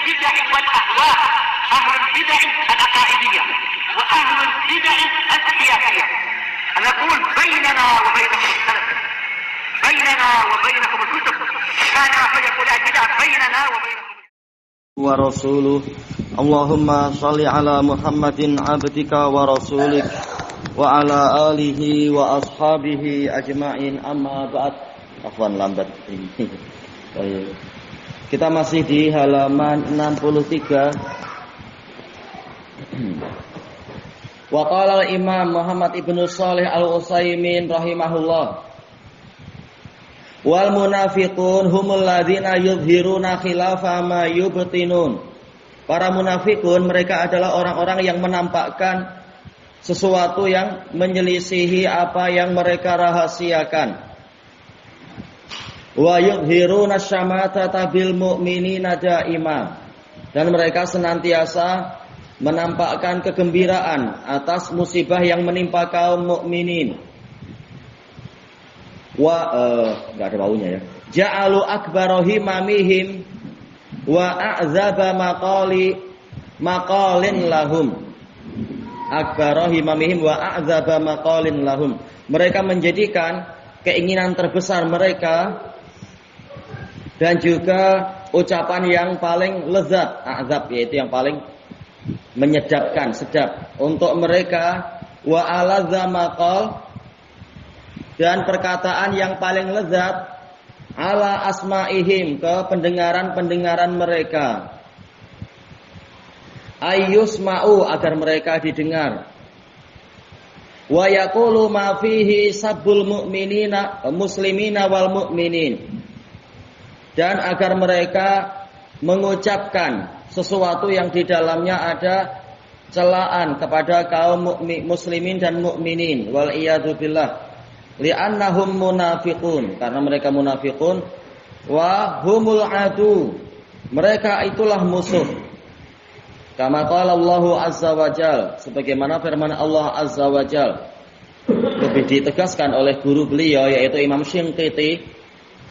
البدع والأهواء، أهل البدع العقائدية وأهل البدع السياسية. أنا أقول بيننا وبينكم السلف، بيننا وبينكم الكتب، كان فيقول البدع بيننا وبينكم ورسوله. اللهم صل على محمد عبدك ورسولك وعلى آله وأصحابه أجمعين. Amma ba'd. Afwan lambat ini. Kita masih di halaman 63. Wa qala al-Imam Muhammad ibnu Shalih al-Utsaimin rahimahullah, wal munafiqun humul ladzina yudhiruna khilafa ma yubtinun. Para munafikun mereka adalah orang-orang yang menampakkan sesuatu yang menyelisihi apa yang mereka rahasiakan. Wa yudhiruna syamatata bil mu'minina daima. Dan mereka senantiasa menampakkan kegembiraan atas musibah yang menimpa kaum mukminin. Enggak ada baunya ya. Ja'alu akbarahi mamihim wa a'zaba maqalin lahum. Akbarahi mamihim wa a'zaba maqalin lahum. Mereka menjadikan keinginan terbesar mereka dan juga ucapan yang paling lezat, azab, yaitu yang paling menyedapkan, sedap untuk mereka, wa aladza maqal, dan perkataan yang paling lezat, ala asma'ihim, ke pendengaran-pendengaran mereka, ayyusma'u, agar mereka didengar, wa yaqulu ma fihi sabbul mu'minina muslimina wal mu'minin, dan agar mereka mengucapkan sesuatu yang di dalamnya ada celaan kepada kaum muslimin dan mukminin, wal iyadu billah, li'annahum munafiqun, karena mereka munafiqun, wa humul adu, mereka itulah musuh. Kama qala Allah azza wajal, sebagaimana firman Allah azza wajal, lebih ditegaskan oleh guru beliau yaitu Imam Shinqiti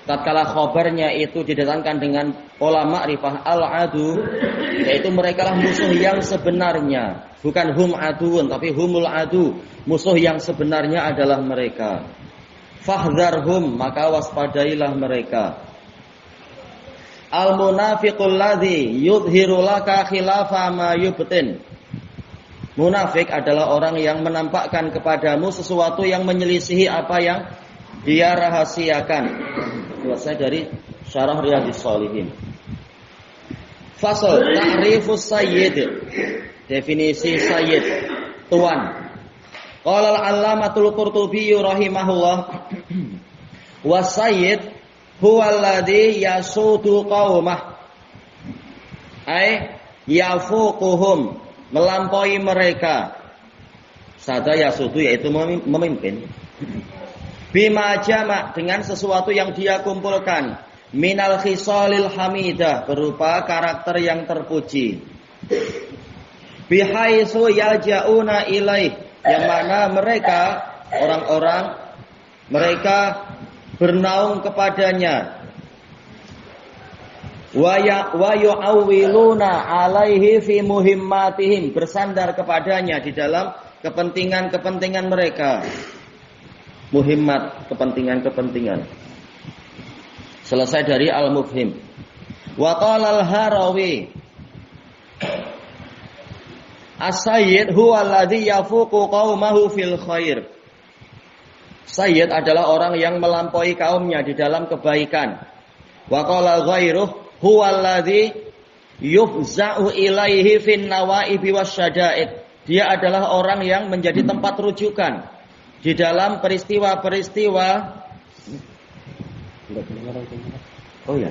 tatkala khabarnya itu didatangkan dengan pola ma'rifah al-adu, yaitu mereka lah musuh yang sebenarnya, bukan hum aduun tapi humul adu, musuh yang sebenarnya adalah mereka. Fahdharhum, maka waspadailah mereka. Al-munafiqul ladzi yudhiru laka khilafa ma yubtin. Munafik adalah orang yang menampakkan kepadamu sesuatu yang menyelisihi apa yang dia rahasiakan. Selesai dari Syarah Riyadhis Shalihin. Fasal ta'rifus sayyid. Definisi sayyid, tuan. Qala al-'allamatul Qurtubi rahimahullah, was-sayyid huwa alladhi yasudu qaumah, ay yafuquhum, melampaui mereka. Sada yasudu yaitu memimpin. Bima jama', dengan sesuatu yang dia kumpulkan, minal khisalil hamidah, berupa karakter yang terpuji. Bihaitsu yalja'una ilaih, yang mana mereka orang-orang mereka bernaung kepadanya. Wa yu'awwiluna alaihi fi muhimmatihim, bersandar kepadanya di dalam kepentingan-kepentingan mereka. Muhimmat, kepentingan-kepentingan. Selesai dari Al-Mufhim. Wa qala al-Harawi, as-sayyid huwa alladhi yafuqu qaumahu fil khair. Sayyid adalah orang yang melampaui kaumnya di dalam kebaikan. Wa qala ghairuh huwa alladhi yufza'u ilaihi fin nawaibi wasyada'id. Dia adalah orang yang menjadi tempat rujukan di dalam peristiwa-peristiwa. Oh ya.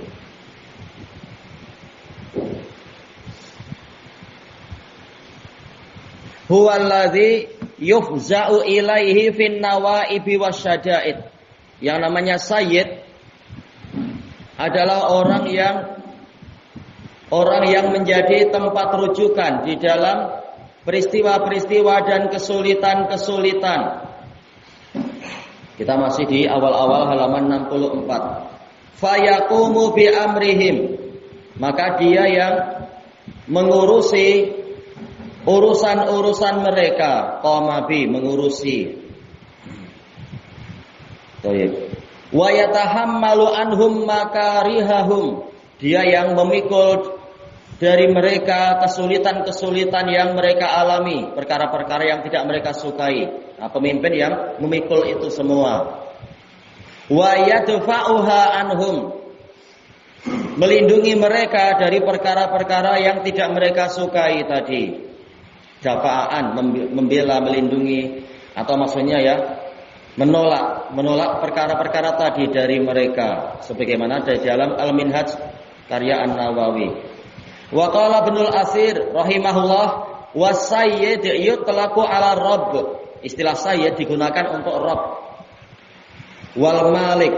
Huwa alladhi yufza'u ilaihi fin nawaibi wasyada'id. Yang namanya sayyid adalah orang yang menjadi tempat rujukan di dalam peristiwa-peristiwa dan kesulitan-kesulitan. Kita masih di awal-awal halaman 64. Fayaqumu bi amrihim, maka dia yang mengurusi urusan-urusan mereka, qama bi, mengurusi. Wa yatahammalu anhum makarihahum, dia yang memikul dari mereka kesulitan-kesulitan yang mereka alami, perkara-perkara yang tidak mereka sukai. Nah, pemimpin yang memikul itu semua. Wa yadfa'uha anhum, melindungi mereka dari perkara-perkara yang tidak mereka sukai tadi. Dafa'an, membela, melindungi, atau maksudnya ya menolak perkara-perkara tadi dari mereka, sebagaimana di dalam Al-Minhaj karya An-Nawawi. Wa qala Ibnul Asir rahimahullah, was-sayyid yutlaqu 'ala rabb. Istilah sayyid digunakan untuk rabb. Wal malik,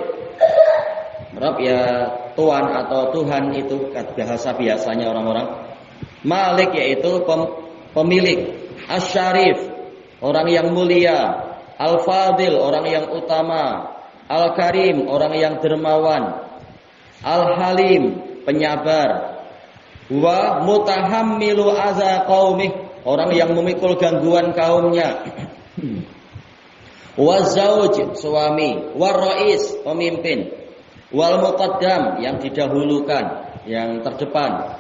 rabb ya tuan atau tuhan, itu bahasa biasanya orang-orang. Malik yaitu pemilik. Asy-syarif, orang yang mulia. Al-fadil, orang yang utama. Al-karim, orang yang dermawan. Al-halim, penyabar. Wa mutahammilu aza qaumih, orang yang memikul gangguan kaumnya. Wa zauj, suami. Wa rais, pemimpin. Wal muqaddam, yang didahulukan, yang terdepan.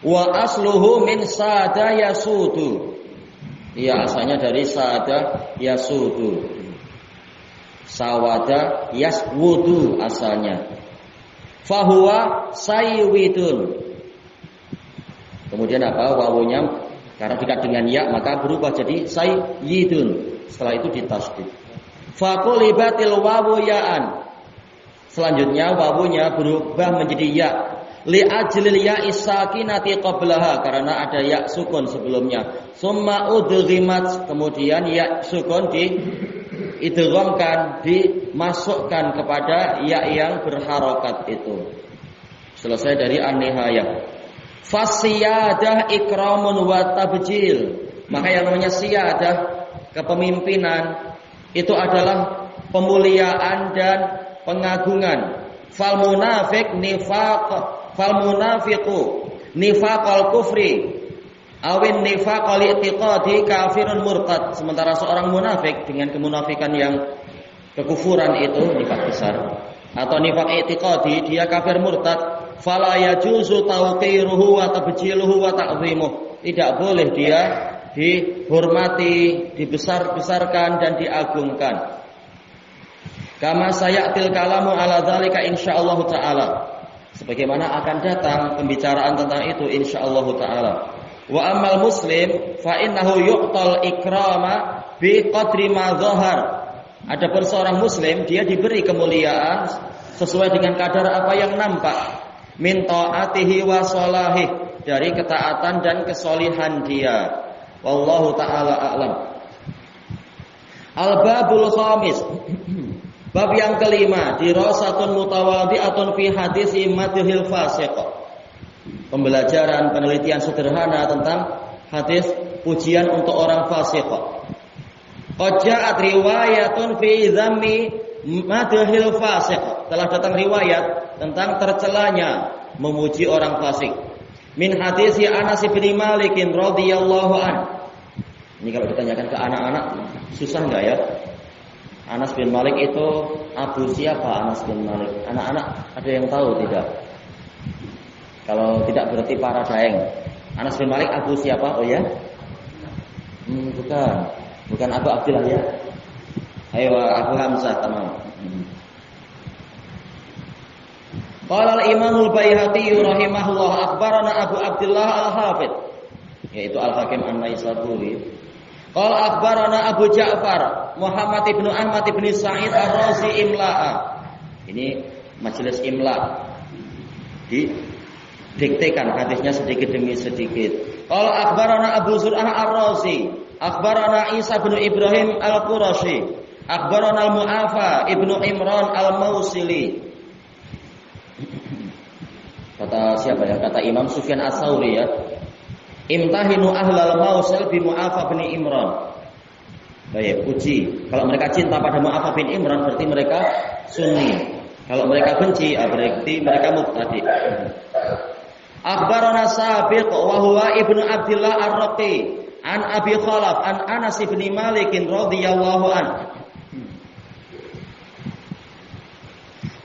Wa asluhu min sada yasudu. Ya, asalnya dari sada yasudu. Sawada yaswudu asalnya. Fahuwa saywidun. Kemudian apa? Wawunya karena dekat dengan ya maka berubah jadi sayyidun. Setelah itu ditasdid. Faqulibatil wawu ya'an. Selanjutnya wawunya berubah menjadi ya. Li ajlil ya'i sakinati qablaha, karena ada ya sukun sebelumnya. Summa udghimat, kemudian ya sukun diidghamkan, dimasukkan kepada ya yang berharokat itu. Selesai dari an-nihayah. Fasiyadah ikramun wa tabjil. Maka yang namanya siyadah, kepemimpinan, itu adalah pemuliaan dan pengagungan. Fal munafiqu nifaqal kufri awin nifaqal i'tiqadi kafirun murtad. Sementara seorang munafik dengan kemunafikan yang kekufuran itu nifaq besar, atau nifaq i'tiqadi, dia kafir murtad. Fala yajuzu tawqiruhu wa tabjiluhu wa ta'zimuh. Tidak boleh dia dihormati, dibesar-besarkan dan diagungkan. Kama sayatil kalamu ala dzalika insyaallah taala. Sebagaimana akan datang pembicaraan tentang itu insyaallah taala. Wa ammal muslim fa innahu yu'tal ikrama bi qadri ma dhahar. Adapun seorang muslim, dia diberi kemuliaan sesuai dengan kadar apa yang nampak. Min ta'atihi wa salahih, dari ketaatan dan kesolihan dia. Wallahu ta'ala a'lam. Al-babul khamis, bab yang kelima, dirasatun mutawadhi'atun fi hadisi madhil fasiq. Pembelajaran, penelitian sederhana tentang hadis pujian untuk orang fasik. Qad ja'at riwayatun fi dhammi madhil fasiq. Telah datang riwayat tentang tercelanya memuji orang fasik. Min hadis Anas bin Malik radhiyallahu an. Ini kalau ditanyakan ke anak-anak susah enggak ya? Anas bin Malik itu abu siapa Anas bin Malik? Anak-anak ada yang tahu tidak? Kalau tidak berarti para daeng. Anas bin Malik abu siapa? Oh ya? Bukan Abu Abdullah ya. Ayo Abu Hamzah, tamam. Qala al-Imam al-Baihaqi rahimahullah akhbarana Abu Abdullah al-Hafidz, yaitu Al-Hakim An-Naisaburi. Qala akhbarana Abu Ja'far Muhammad ibnu Ahmad ibnu Sa'id Ar-Razi imla'a. Ini majelis imla. Didiktekan hadisnya sedikit demi sedikit. Qala akhbarana Abu Zur'ah Ar-Razi, akhbarana Isa bin Ibrahim Al-Qurashi, akhbarana Al-Mu'afa ibnu Imran Al-Mausili. Kata siapa ya? Kata Imam Sufyan Ats-Tsauri ya. Imtahinu ahlal Mausil bi Mu'afa bin Imran. Baik, uji. Kalau mereka cinta pada Mu'afa bin Imran berarti mereka Sunni. Kalau mereka benci berarti mereka Mubtadi. Akhbarana Sabiq wa huwa ibnu Abdillah Ar-Raqi an Abi Khalaf an Anas bin Malik radhiyallahu an.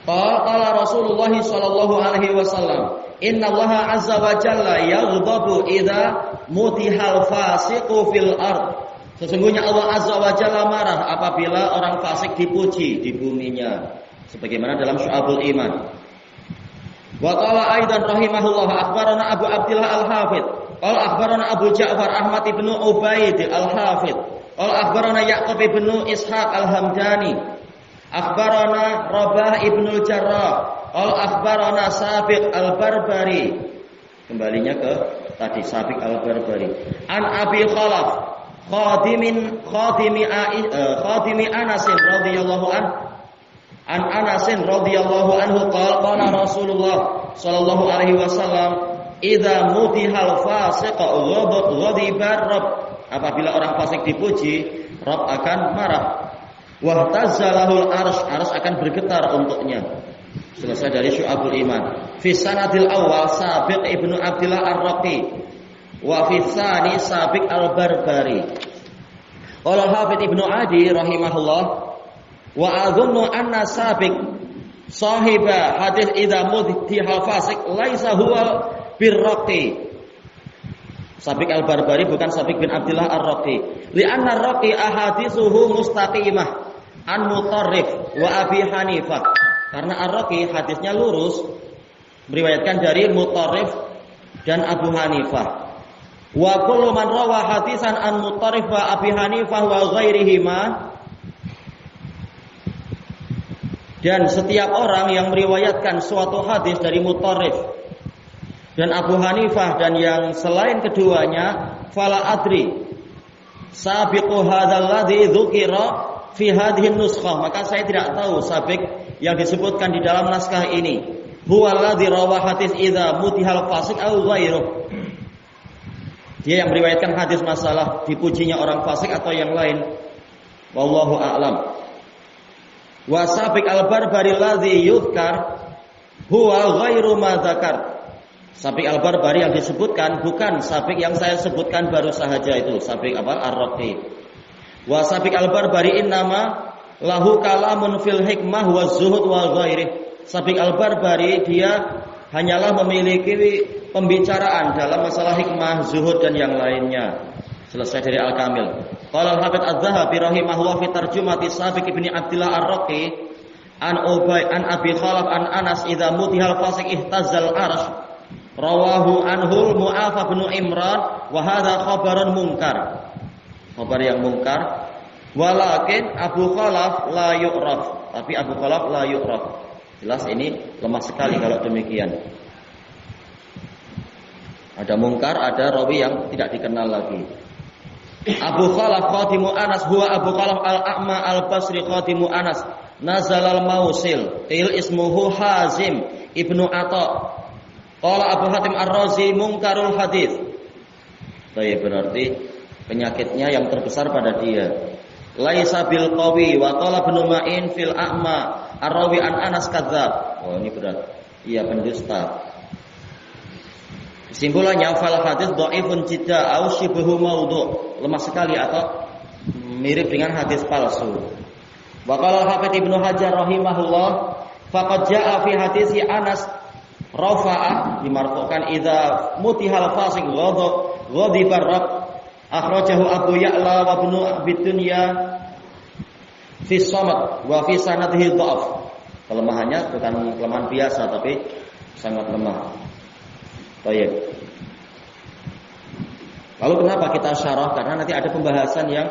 Qala Rasulullah sallallahu alaihi wasallam, "Inna Allah azza wa jalla yaghdabu idza mutihal fasiqu fil ard." Sesungguhnya Allah azza wa jalla marah apabila orang fasik dipuji di buminya, sebagaimana dalam Syu'abul Iman. Wa qala aidan rahimahullah akhbarana Abu Abdillah Al-Hafidz qala akhbarana Abu Ja'far Ahmad ibn Ubaid Al-Hafidz qala akhbarana Ya'qub ibn Ishaq Al-Hamdani akhbarana Rabah ibn Jarrah qala akhbarana Sabiq Al-Barbari. Kembalinya ke tadi Sabiq Al-Barbari an Abi Khalaf khadimi Anas radhiyallahu anhu an Anas radhiyallahu anhu qala Rasulullah sallallahu alaihi wasallam idza mutihal fasiq ghadiba rabb. Apabila orang fasik dipuji, Rabb akan marah. Wa tazzalahul arsy akan bergetar untuknya. Selesai dari Syu'abul Iman. Fi sanadil awal Sabiq ibnu Abdillah Ar-Raqi wa fi tsani Sabiq Al-Barbari. Qala Hafidz Ibnu Adi rahimahullah wa adhunnu anna Sabiq sahiba hadis idza mudhihal fasik laisa huwa birraqi. Sabiq Al-Barbari bukan Sabiq bin Abdillah Ar-Raqi. Li'anna ar-raqi ahaditsuhu mustaqimah an Mutarrif wa Abi Hanifah. Karena Ar-Raqi hadisnya lurus meriwayatkan dari Mutarrif dan Abu Hanifah. Wa kullu man rawa hadisan an Mutarrif wa Abi Hanifah wa ghairihima. Dan setiap orang yang meriwayatkan suatu hadis dari Mutarrif dan Abu Hanifah dan yang selain keduanya, fala adri sabiqu hadzal ladzi dzukira fi hadhihi nuskhah, maka saya tidak tahu sabiq yang disebutkan di dalam naskah ini huwa alladzi rawa hadis idza mutihal fasik au ghairuh. Dia yang meriwayatkan hadis masalah dipujinya orang fasik atau yang lain. Wallahu a'lam. Wa Sabiq Al-Barbari alladzi yuzkar huwa ghairu ma dzakar. Sabiq Al-Barbari yang disebutkan bukan Sabiq yang saya sebutkan baru saja itu, Sabiq Ar-Raqi. Wa Sabiq Al-Barbari innama lahu kalamun fil hikmah wa zuhud wa ghairih. Sabiq Al-Barbari dia hanyalah memiliki pembicaraan dalam masalah hikmah, zuhud dan yang lainnya. Selesai dari Al-Kamil. Qala Al-Hafidz Az-Dzahabi rahimahullah fi tarjumati Sabiq ibn Abdillah Ar-Raqi an Ubay an Abi Khalaf an Anas idza mutihal fasik ihtazzal arsh. Rawahu anhul Mu'afa bin Imran wa hadza khabarun munkar. Khabar yang munkar. Walakin Abu Khalaf la yu'raf. Tapi Abu Khalaf la yu'raf. Jelas ini lemah sekali kalau demikian. Ada mungkar, ada rawi yang tidak dikenal lagi. Abu Khalaf khadimu Anas huwa Abu Khalaf al-A'ma al-Basri khadimu Anas nazal al-Mausil qil ismuhu Hazim ibnu Atha. Qala Abu Hatim Ar-Razi mungkarul hadis. Baik, berarti penyakitnya yang terbesar pada dia. Laisa bil qawi wa qala Ibnu Ma'in fil A'ma ar-rawi an Anas kadzab. Oh, ini berat. Iya, pendusta. Kesimpulannya fal hadis dhaifun jidda au shibhu maudhu, lemah sekali atau mirip dengan hadis palsu. Wa qala Hafidz Ibnu Hajar rahimahullah faqad jaa fi hadisi Anas rafa'ah dimarfu'kan idza mutihal fasik ghadiba rabb akhrajahu Abu Ya'la wa Ibnu Abi Dunya fi Samad wa fi sanadihi dha'af. Kelemahannya bukan kelemahan biasa tapi sangat lemah. Baik. Lalu kenapa kita syarah? Karena nanti ada pembahasan yang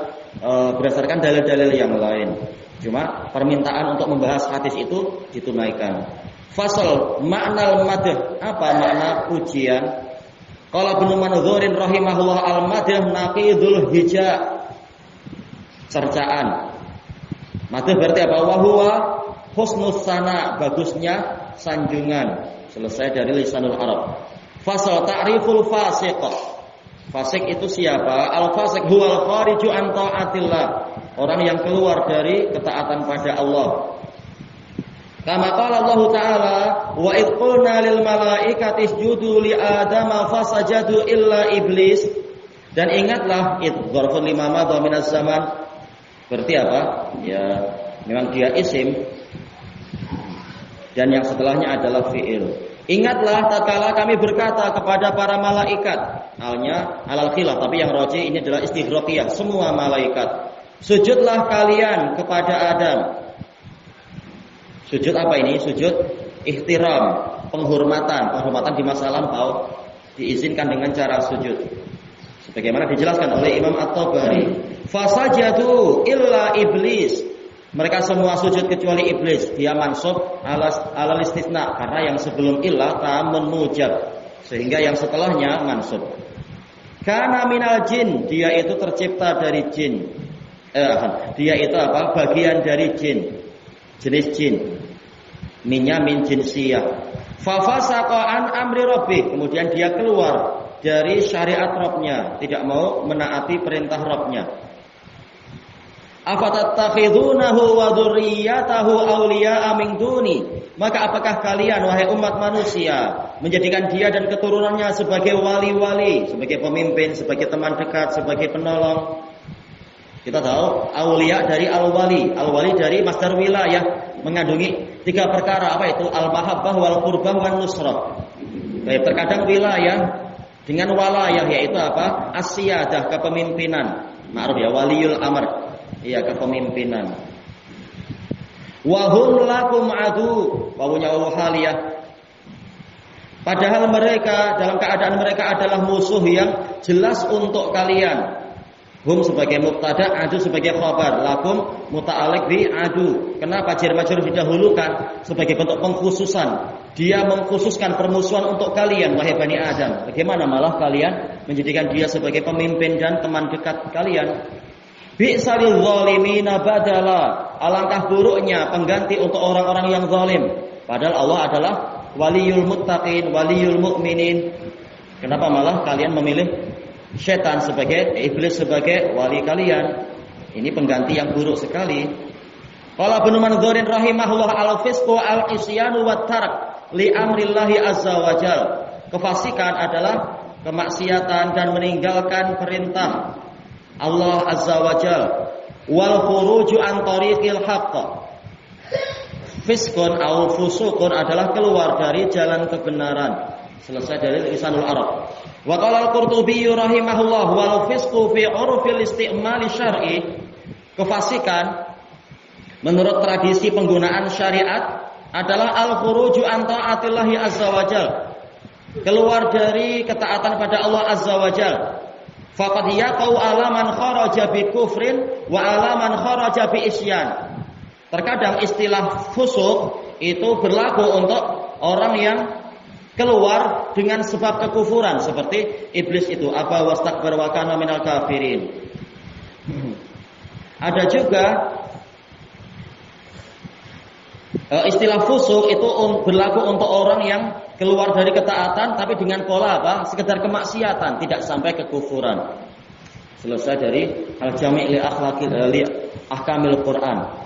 berdasarkan dalil-dalil yang lain. Cuma permintaan untuk membahas hadis itu ditunaikan. Fasal makna al-madh, apa makna pujian? Qala Ibnu Manzurin rahimahullah al-madh naqidul hija. Cercaan. Madh berarti apa? Wa huwa husnus sana, bagusnya sanjungan. Selesai dari lisanul Arab. Fasal ta'riful fasiq. Fasik itu siapa? Al-fasik huwal khariju an ta'atillah. Orang yang keluar dari ketaatan pada Allah. Kama qala Allah Ta'ala, wa idh qulna lil malaikati isjudu li Adama fasajadu illa iblis. Dan ingatlah idh dzarfun lima madha minaz zaman. Berarti apa? Ya, memang dia isim dan yang setelahnya adalah fi'il. Ingatlah tatkala kami berkata kepada para malaikat, halnya alal khilaf, tapi yang rajih ini adalah istighraqiyah, semua malaikat. Sujudlah kalian kepada Adam. Sujud apa ini? Sujud ihtiram, penghormatan. Penghormatan di masa lampau diizinkan dengan cara sujud. Sebagaimana dijelaskan oleh Imam At-Tabari. Fasajadu illa iblis. Mereka semua sujud kecuali iblis. Dia mansub alal istitsna karena yang sebelum illa tamun mujab. Sehingga yang setelahnya mansub. Karena minal jin, dia itu tercipta dari jin. Dia itu apa? Bagian dari jin. Jenis jin. Minnya min jinsiyah. Fafasaqa an amri rabbih. Kemudian dia keluar dari syariat Rabbnya, tidak mau menaati perintah Rabbnya. Afatattakhidunahu wa dzurriyyatahu awliya'a min duni. Maka apakah kalian wahai umat manusia menjadikan dia dan keturunannya sebagai wali-wali, sebagai pemimpin, sebagai teman dekat, sebagai penolong? Kita tahu aulia dari al-wali. Al-wali dari masdar wilayah, mengandungi 3 perkara. Apa itu? Al-mahabbah wal qurbah wan nusrah. Baik, terkadang wilayah dengan walayah, yaitu apa? As-siyadah, kepemimpinan. Ma'ruf ya, waliyul amr. Iya, kepemimpinan. Wa hum lakum adu, wawunya haliyah. Padahal mereka dalam keadaan mereka adalah musuh yang jelas untuk kalian. Hum sebagai mubtada, adu sebagai khabar. Lakum muta'alliq bi adu. Kenapa jar majrur didahulukan? Sebagai bentuk pengkhususan. Dia mengkhususkan permusuhan untuk kalian wahai Bani Adam. Bagaimana malah kalian menjadikan dia sebagai pemimpin dan teman dekat kalian? Bi'salil zalimina badala. Alangkah buruknya pengganti untuk orang-orang yang zalim. Padahal Allah adalah waliyul muttaqin, waliyul mu'minin. Kenapa malah kalian memilih setan sebagai, iblis sebagai wali kalian? Ini pengganti yang buruk sekali. Qala Ibnu Manzurin rahimahullah al-fisqu al-isyanu wat tark li amrillahi azza wajal. Kefasikan adalah kemaksiatan dan meninggalkan perintah Allah azza wajal. Wal khuruju an tariqil haqq. Fiskun au fusukun adalah keluar dari jalan kebenaran. Selesai dari lisanul Arab. Wa qala al-Qurtubi rahimahullah wal fisqu fi 'urfil isti'mal syar'i. Kefasikan menurut tradisi penggunaan syariat adalah al-khuruju an ta'atillahi azza wajal. Keluar dari ketaatan pada Allah azza wajal. Faqad yaqau ala man kharaja bi kufrin wa ala man kharaja bi isyan. Terkadang istilah fusuk itu berlaku untuk orang yang keluar dengan sebab kekufuran seperti iblis itu, apa wastakbar wa kana minal kafirin. Ada juga istilah fusuk itu berlaku untuk orang yang keluar dari ketaatan tapi dengan pola apa? Sekedar kemaksiatan, tidak sampai kekufuran. Selesai dari al-jami' li akhlaqil li ahkamil Quran.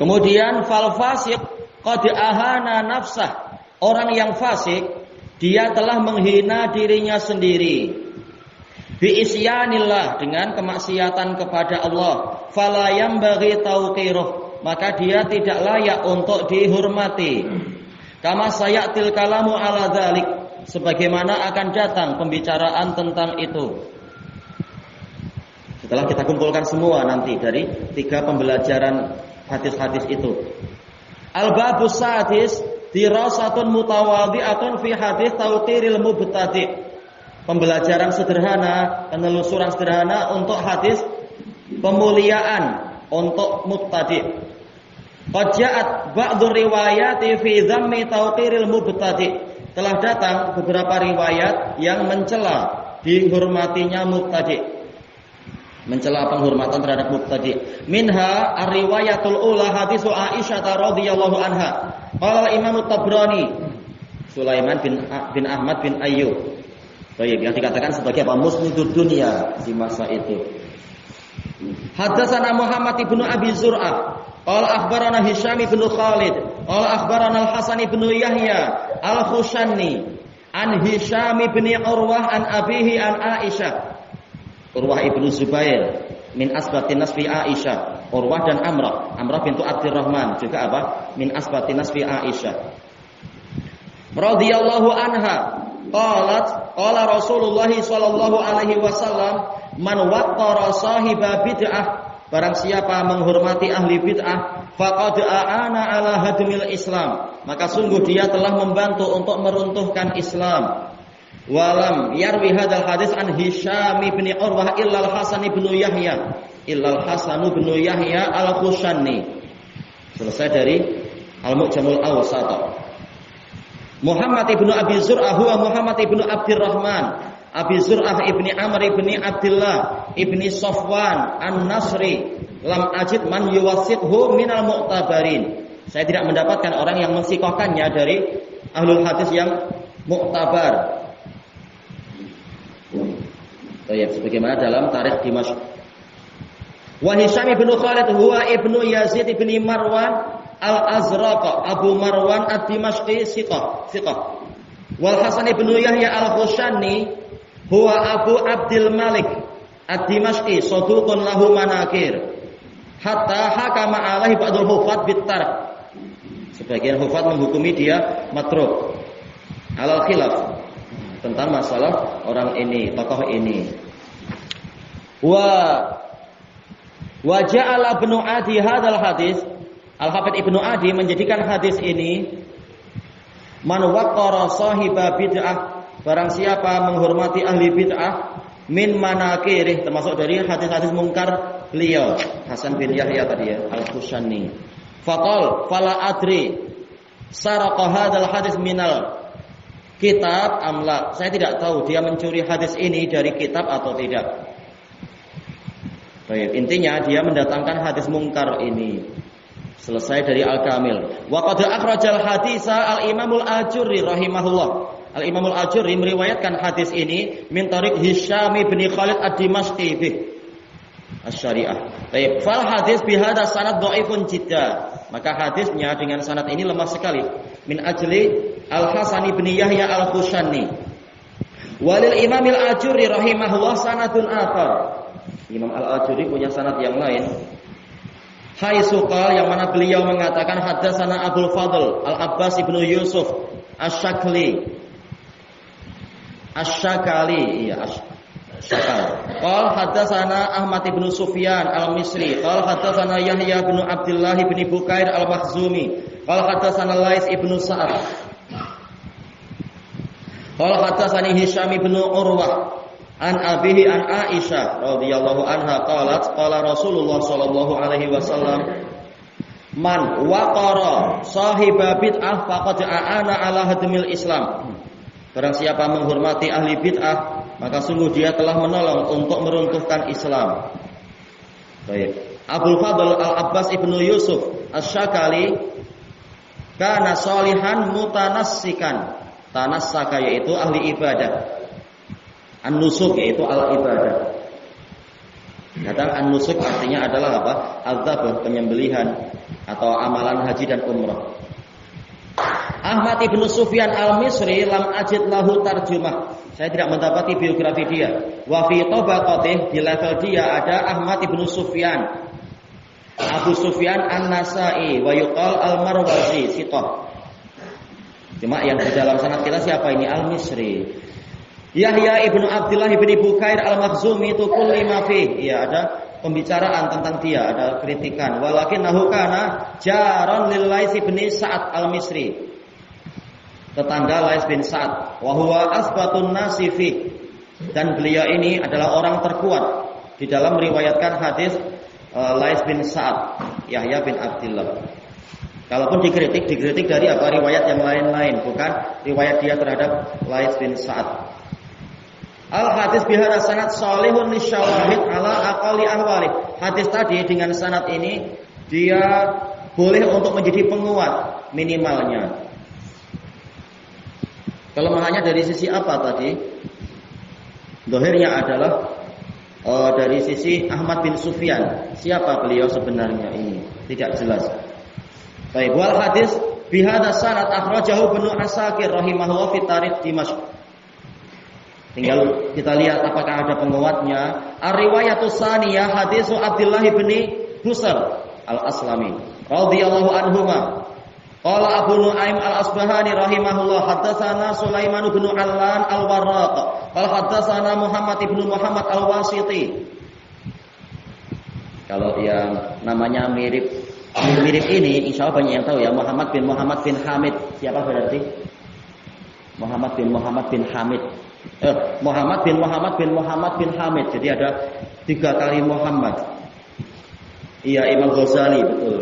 Kemudian fal fasik qad ahana nafsah. Orang yang fasik dia telah menghina dirinya sendiri. Bi isyanillah, dengan kemaksiatan kepada Allah. Fala yambaghi tauqiruh, maka dia tidak layak untuk dihormati. Kama sayatil kalamu ala dzalik, sebagaimana akan datang pembicaraan tentang itu. Setelah kita kumpulkan semua nanti dari 3 pembelajaran hadis-hadis itu. Al-babus sadis dirasatun mutawadhi'atun fi hadis tauqiril mubtadi'. Pembelajaran sederhana, penelusuran sederhana untuk hadis pemuliaan untuk mubtadi'. Qad ja'at ba'dhu riwayati fi dhammi tauqiril mubtadi'. Telah datang beberapa riwayat yang mencela dihormatinya mubtadi'. Mencela penghormatan terhadap mubtadi'. Minha ar-riwayatul ula hadisu Aisyah radhiyallahu anha. Qala Imam Tabrani Sulaiman bin Ahmad bin Ayyub. Baik, yang dikatakan sebagai apa? Musnidud dunia di masa itu. Haddatsana Muhammad ibn Abi Zur'ah qala akhbarana Hisham ibn Khalid qala akhbarana Al-Hasan ibn Yahya Al-Khushani an Hisham ibn Urwah an abihi an Aisyah. Urwah ibn Zubair min asbatin nasfi Aisyah. Urwah dan Amrah bintu Abdurrahman juga apa? Min asbatin nasfi Aisyah. Radhiyallahu anha qalat qala Rasulullah sallallahu alaihi wasallam man waqqara sahiba bid'ah, barang siapa menghormati ahli bid'ah, faqad aana ala hadmil Islam, maka sungguh dia telah membantu untuk meruntuhkan Islam. Walam yarwi hadal hadis an Hisham bin Urwah illa al-Hasan bin Yahya al-Khushani. Selesai dari Al-Mu'jamul Awsat. Muhammad ibn Abi Zur'ah huwa Muhammad ibn Abdurrahman Abi Zur'ah ibni Amr ibni Abdullah ibni Safwan An-Nasri lam ajid man yuwasithu minal mu'tabarin. Saya tidak mendapatkan orang yang mensikohkannya dari ahlul hadis yang mu'tabar. Sebagaimana dalam tarikh Dimashq. Wa Hisham ibn Khalid huwa ibnu Yazid ibni Marwan Al-Azraq Abu Marwan Ad-Dimashqi siqah. Wal Hasan ibn Yahya Al-Khushani huwa Abu Abdul Malik Ad-Dimashqi saduqun lahu manakir hatta hakama alaihi ba'dul hufat bitark. Sebagian hufat menghukumi dia matruk. Alal khilaf tentang masalah orang ini, tokoh ini. Wa ja'ala Ibnu Adi hadzal hadis, Al-Hafidz Ibnu Adi menjadikan hadis ini man waqqara sahiba bid'ah, barang siapa menghormati ahli bid'ah, min manakirih, termasuk dari hadis-hadis mungkar beliau Hasan bin Yahya tadi ya, Al-Khushani. Faqal fala adri saraqa hadzal hadis minal kitab amla. Saya tidak tahu dia mencuri hadis ini dari kitab atau tidak. Baik, intinya dia mendatangkan hadis mungkar ini. Selesai dari Al-Kamil. Wa qad akhrajal haditsa Al-Imamul Ajurri rahimahullah. Al-Imamul Ajurri meriwayatkan hadis ini min tariq Hisham bin Khalid Ad-Dimashqi fi Asy-Syariah. Baik, fal hadis bi hadza sanad dhaifun jidda. Maka hadisnya dengan sanad ini lemah sekali. Min ajli Al-Hasan bin Yahya Al-Khushani. Walil Imamil Ajurri rahimahullah sanadun akhar. Imam Al-Ajurri punya sanad yang lain. Hai Suqal, yang mana beliau mengatakan hadatsana Abdul Fadl Al-Abbas ibnu Yusuf Asy-Syakali. Qal hadatsana Ahmad ibnu Sufyan Al-Misri. Qal hadatsana Yahya bin Abdullah bin Bukair Al-Makhzumi. Qal hadatsana Lais ibnu Sa'ad. Qal hadatsani Hisham bin Urwah an abihi an Aisyah radhiyallahu anha qalat qala Rasulullah sallallahu alaihi wasallam man waqara sahiba bid'ah faqad aana ala hadmil Islam. Barang siapa menghormati ahli bid'ah, maka sungguh dia telah menolong untuk meruntuhkan Islam. Baik. Abdul Fadl Al-Abbas ibnu Yusuf Asy-Syakali kana sholihan mutanassikan. Tanassaka yaitu ahli ibadah. An-nusuk yaitu al-ibadah. Kadang an-nusuk artinya adalah apa? Al-dzabh, penyembelihan atau amalan haji dan umrah. Ahmad ibnu Sufyan Al-Misri lam ajid lahu tarjumah. Saya tidak mendapati biografi dia. Wa fi tabaqatih, di level dia ada Ahmad ibnu Sufyan Abu Sufyan An-Nasai wa yuqal Al-Marwazi siqah. Cuma yang di dalam sanad kita siapa ini? Al-Misri. Yahya ibnu Abdullah ibni Bukair Al-Makhzumi itu kulli ma fi. Ya, ada pembicaraan tentang dia, ada kritikan. Walakinnahu kana jaran lil Lais bin Sa'ad Al-Misri. Tetangga Lais bin Sa'ad. Wa huwa asbatun nasi fi. Dan beliau ini adalah orang terkuat di dalam meriwayatkan hadis Lais bin Sa'ad, Yahya bin Abdullah. Kalaupun dikritik dari apa? Riwayat yang lain-lain, bukan riwayat dia terhadap Lais bin Sa'ad. Al-hadis bihadza sanad shalihun lisyawahid ala aqali ahwali. Hadis tadi dengan sanad ini dia boleh untuk menjadi penguat minimalnya. Kelemahannya dari sisi apa tadi? Zahirnya adalah dari sisi Ahmad bin Sufyan. Siapa beliau sebenarnya ini? Tidak jelas. Baik, wal hadis bihadza sanad akhrajahu Ibnu Asakir rahimahullah fi tarikh Dimashq. Tinggal kita lihat apakah ada penguatnya. Ar-riwayatus saniyah hadisu Abdullah bin Busr al-Aslami radhiyallahu anhuma. Qala Abu Nuaim al-Asbahani rahimahullah haddatsana Sulaiman bin Allan al-Warraq. Qala haddatsana Muhammad bin Muhammad al-Wasiti. Kalau yang namanya mirip ini insya Allah banyak yang tahu ya. Muhammad bin Hamid. Siapa berarti? Muhammad bin Hamid. Muhammad bin Hamid. Jadi ada 3 kali Muhammad. Iya, Imam Ghazali, betul.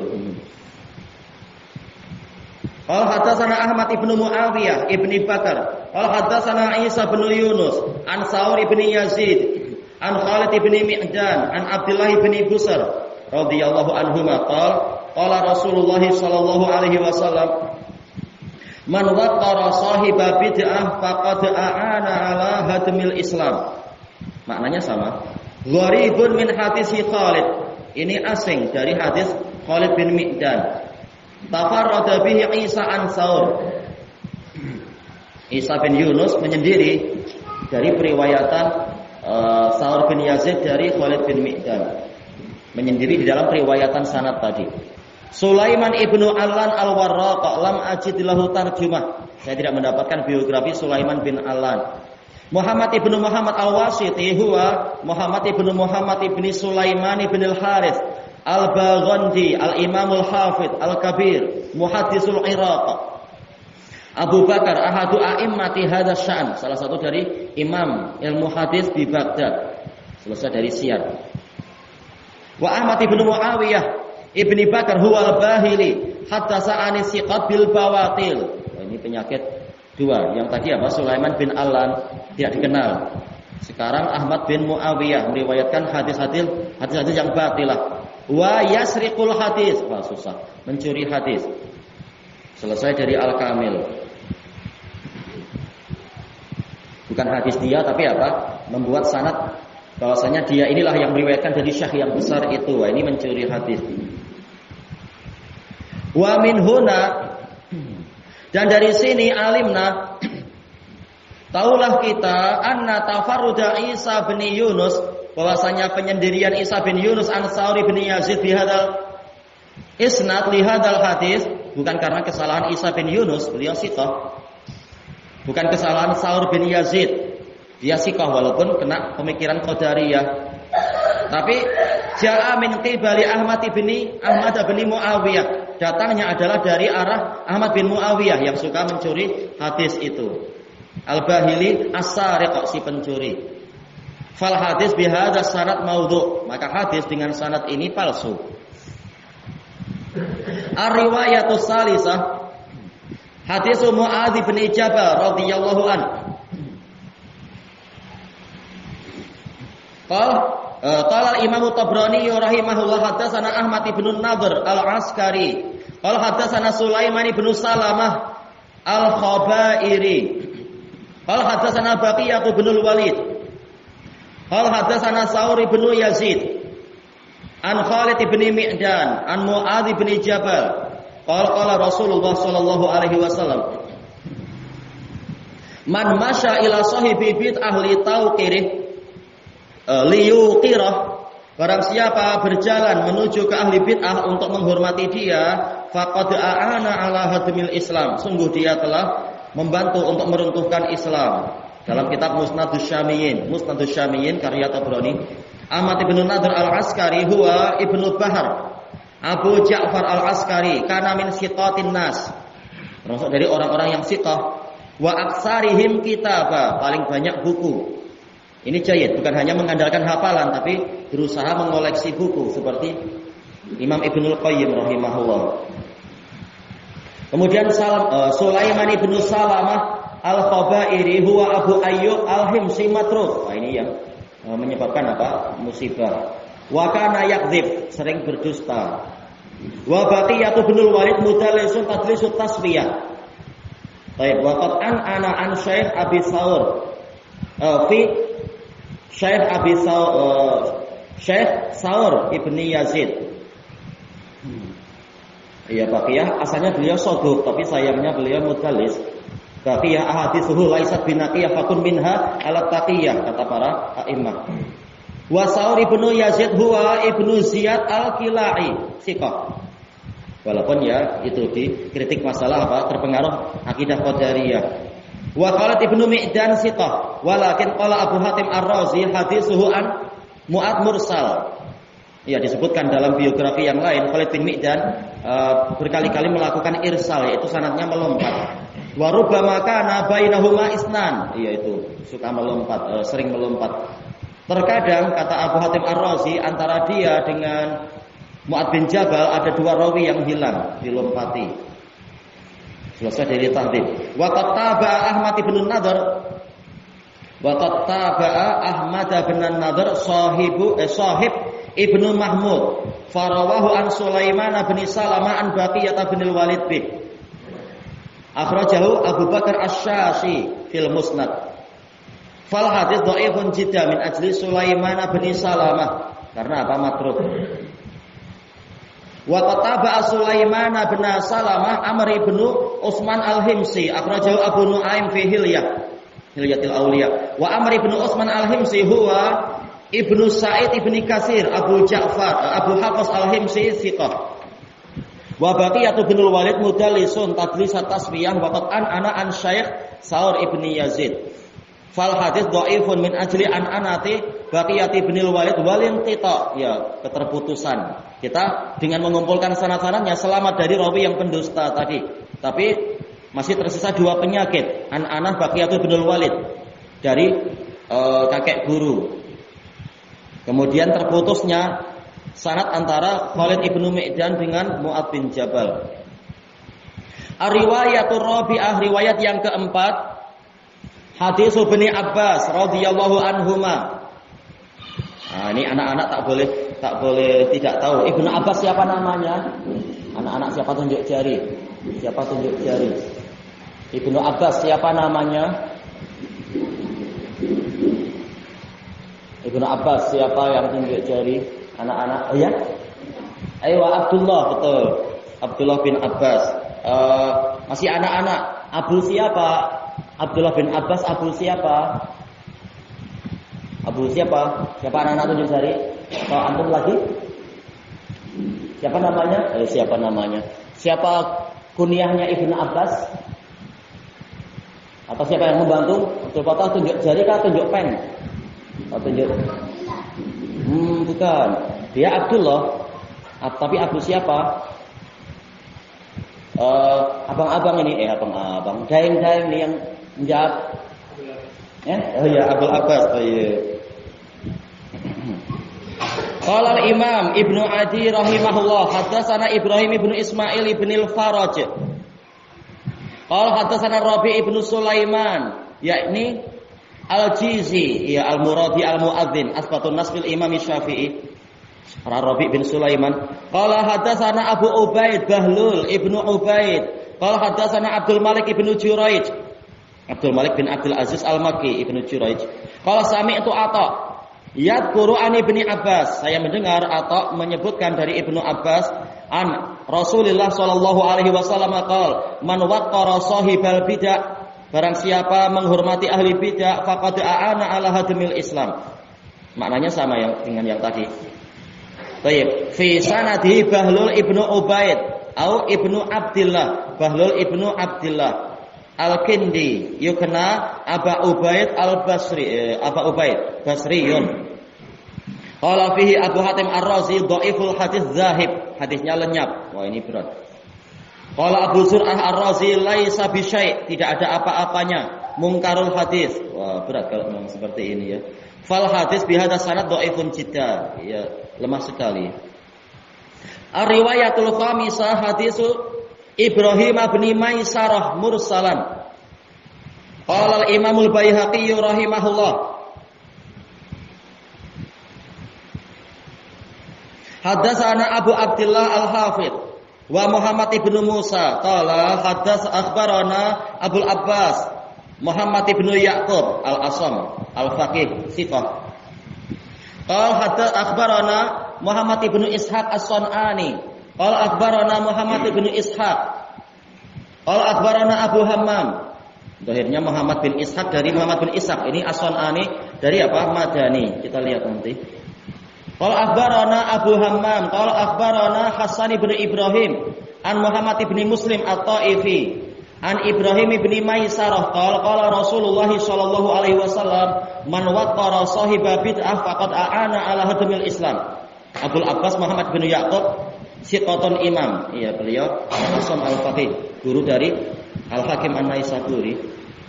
Qala hadatsana Ahmad ibnu Muawiyah ibni Bakar. Qala hadatsana Isa bin Yunus an Saur ibni Yazid an Khalid ibni Mi'dan an Abdullah ibni Busr radhiyallahu anhuma qala Rasulullah sallallahu alaihi wasallam man waqqara sahiba bid'ah faqad a'ana ala hadmil Islam. Maknanya sama. Gharibun min hadis Khalid. Ini asing dari hadis Khalid bin Mi'dan. Tafarrada bihi Isa an Saur. Isa bin Yunus menyendiri dari periwayatan Saur bin Yazid dari Khalid bin Mi'dan. Menyendiri di dalam periwayatan sanad tadi. Sulaiman ibnu Allan al-Warraq lam ajid lahu tarjumah. Saya tidak mendapatkan biografi Sulaiman bin Allan. Muhammad ibnu Muhammad al-Wasiti huwa Muhammad ibnu Muhammad ibni Sulaiman ibn al-Harith al-Baghandi al-Imamul Hafidh al-Kabir muhaddisul Iraq. Abu Bakar ahadu a'immati hadza sya'an, salah satu dari imam ilmu hadis di Baghdad. Selesai dari siyar. Wa Ahmad ibnu Muawiyah ibni Bakar huwa al-Bahili hatta sa'ani siqat bil bawatil. Ini penyakit 2. Yang tadi apa? Sulaiman bin Allan tidak dikenal. Sekarang Ahmad bin Muawiyah meriwayatkan hadis-hadis yang batilah. Wa yasriqul hadis. Wah, susah. Mencuri hadis. Selesai dari Al-Kamil. Bukan hadis dia tapi apa? Membuat sanad bahwasanya dia inilah yang meriwayatkan dari syekh yang besar itu. Wah, ini mencuri hadis. Wa min huna, dan dari sini alimna, taulah kita anna tafarruda Isa bin Yunus, bahwasanya penyendirian Isa bin Yunus an Sauri bin Yazid di hadal isnad li hadal hadis bukan karena kesalahan Isa bin Yunus, beliau siqah. Bukan kesalahan Saur bin Yazid, dia siqah walaupun kena pemikiran Qadariyah. Tapi ja'a min qibali Ahmad bin Muawiyah, datangnya adalah dari arah Ahmad bin Muawiyah yang suka mencuri hadis itu. Al-Bahili as-sariq, si pencuri. Fal hadis bihadza sanad maudhu', maka hadis dengan sanad ini palsu. Ar-riwayatus salisah hadis Mu'adz bin Jabal radhiyallahu an. Qala Imam Tabrani rahimahullah hadatsana Ahmad bin Nadhr al-Askari. Qala hadatsana Sulaiman bin Salamah al-Khabairi. Qala hadatsana Baqiyah bin al-Walid. Qala hadatsana Saur bin Yazid an Khalid bin Mi'dan an Mu'adz bin Jabal. Qala Rasulullah sallallahu alaihi wasallam, man masya ila sahibi bid'ah li tauqirih liyuqirah, barang siapa berjalan menuju ke ahli bid'ah untuk menghormati dia, faqad a'ana ala hadmil Islam, sungguh dia telah membantu untuk meruntuhkan Islam. Dalam kitab Musnadus Syamiyyin karya Tabrani, Ahmad bin Nadhr al-Askari huwa ibnu Bahar Abu Ja'far al-Askari kana min siqatin nas, termasuk dari orang-orang yang siqah. Wa aksarihim kitaba, paling banyak buku. Ini jayid, bukan hanya mengandalkan hafalan tapi berusaha mengoleksi buku seperti Imam Ibnul Qayyim rahimahullah. Kemudian Sulaiman bin Salamah al-Khabairi huwa Abu Ayyub al-Himsi matruk. Nah, ini yang menyebabkan apa? Musibah. Wa kana yakdzib, sering berdusta. Wa Baqiyatu binul Walid mudallisun tadlisut tasfiyah. Baik, wa qad ana an Syekh Abi Saur fi Syekh Saur ibni Yazid. Iya Baqiyah, asalnya beliau soduk, tapi sayangnya beliau mudallis. Baqiyah ahaditsuhu laisat binaqiyah fakun minha ala taqiyah, kata para a'immah. Wa Saur ibnu Yazid huwa ibnu Ziyad al-Kilai, siqah. Walaupun ya itu dikritik masalah apa? Terpengaruh akidah Qadariyah. Wa Khalid ibnu Mi'dan siqah, walakin qala Abu Hatim Ar-Razi haditsuhu an Mu'ad mursal. Ya disebutkan dalam biografi yang lain Khalid bin Mi'dan berkali-kali melakukan irsal, yaitu sanadnya melompat. Wa rubbama kana bainahuma isnan, yaitu suka melompat, sering melompat. Terkadang kata Abu Hatim Ar-Razi antara dia dengan Mu'ad bin Jabal ada dua rawi yang hilang, dilompati. Selesai dari tahdhib. Wa qad taba'a Ahmad bin Nadhr wa qad taba'a Ahmad bin Nadhr sahib Ibnu Mahmud farawahu an Sulaiman bin Salamah an Baqiyah bin Walid bih. Akhrajahu Abu Bakar Asy-Syashi fil Musnad. Fal hadits dhaifun jiddan min ajli Sulaiman bin Salamah. Karena apa? Matruk. Wa qataba Sulaiman bin Salamah Amr bin Utsman Al-Himsi akhrajahu Abu Nuaim fi Hilyatil Auliya. Wa Amr bin Utsman Al-Himsi huwa Ibnu Sa'id ibni Katsir Abu Ja'far Abu Hafiz Al-Himsi thiqah. Wa Baqiyah bin Walid mudallisun tadlis tasbiyah wa qad ana an Syekh Saur ibni Yazid. Fal hadits dhaifun min ajli an anati Baqiyah bin Walid wal inqita, ya keterputusan. Kita dengan mengumpulkan sanad-sanadnya selamat dari rawi yang pendusta tadi. Tapi masih tersisa dua penyakit, an anah Baqiyah bin Walid dari kakek guru. Kemudian terputusnya sanad antara Khalid ibnu Mi'dan dengan Mu'ad bin Jabal. Ar-riwayatur rabi'ah, riwayat yang keempat, hadis Ibnu Abbas radhiyallahu anhuma. Nah, ini anak-anak tak boleh tidak tahu. Ibnu Abbas siapa namanya? Anak-anak siapa tunjuk jari? Siapa tunjuk jari? Ibnu Abbas siapa namanya? Ibnu Abbas siapa yang tunjuk jari? Anak-anak, oh ya? Ayo Abdullah, betul. Abdullah bin Abbas. Masih anak-anak. Abu siapa? Abdullah bin Abbas. Abu siapa? Abu siapa? Siapa anak-anak tunjuk jari? Kalau antum lagi? Siapa namanya? Siapa namanya? Siapa kunyahnya Ibnu Abbas? Atau siapa yang membantu? Betul-betul tunjuk jari kah tunjuk pen? Tunjuk. Bukan. Dia Abdullah. Tapi Abu siapa? Abang-abang ini, abang-abang. Daeng-daeng nih yang menjawab. Oh iya, Abdul Abbas. Oh iya. Qala al-Imam Ibnu Adi rahimahullah, haddatsana Ibrahim ibnu Ismail ibn al-Faraj. Qala haddatsana Rabi' ibnu Sulaiman, yakni Al-Jizi, ya Al-Muradi Al-Muadzin, asbatun nas fil Imam Syafi'i. Rabi' bin Sulaiman. Qala haddatsana Abu Ubaid Bahlul ibnu Ubaid. Qala haddatsana Abdul Malik ibnu Juraij. Abdul Malik bin Abdul Aziz Al-Makki ibnu Juraij. Qala sami'tu Atha yadhkuru an Ibni Abbas. Saya mendengar Atha menyebutkan dari Ibnu Abbas an Rasulullah sallallahu alaihi wasallam qala man waqqara sahibal bid'ah, barang siapa menghormati ahli bid'ah faqad a'ana ala hadmil Islam. Maknanya sama dengan yang tadi. Baik, fi sanadi Bahlul ibnu Ubaid atau Ibnu Abdillah, Bahlul ibnu Abdillah Al-Kindi yukna Aba Ubaid Al-Basri, Aba Ubaid Basriyun. Qala fihi Abu Hatim Ar-Razi dhaiful hadis zahib, hadisnya lenyap. Wah, ini berat. Qala Abu Zur'ah Ar-Razi laisa bi syai', tidak ada apa-apanya. Mungkarul hadis. Wah, berat kalau memang seperti ini ya. Fal hadis bihadza sanad dhaifun jiddan. Ya, lemah sekali. Ar-riwayatul khamisah hadisu Ibrahim bin Maisarah mursalan. Qala al-Imam al-Baihaqi rahimahullah, haddatsana Abu Abdullah Al-Hafidz wa Muhammad ibnu Musa qala haddas akhbarana Abul Abbas Muhammad ibnu Ya'qub Al-Asam Al-Faqih sifah Qala akhbarana Muhammad ibnu Ishaq As-Sun'ani. Qala akhbarana Muhammad ibnu Ishaq. Qala akhbarana Abu Hammam. Akhirnya Muhammad bin Ishaq dari Muhammad bin Ishaq. Ini As-Sun'ani dari apa? Madani. Kita lihat nanti. Qala akhbarana Abu Hammam. Qala akhbarana Hasan ibnu Ibrahim an Muhammad ibnu Muslim At-Taifi. An Ibrahim ibn Maisarah qala Rasulullah sallallahu alaihi wasallam man waqqara sahiba bid'ah faqad a'ana ala hadmil Islam. Abdul Abbas Muhammad bin Yaqub siqatun imam. Iya, beliau Hasan al-Faqih, guru dari Al-Hakim An-Naisaburi.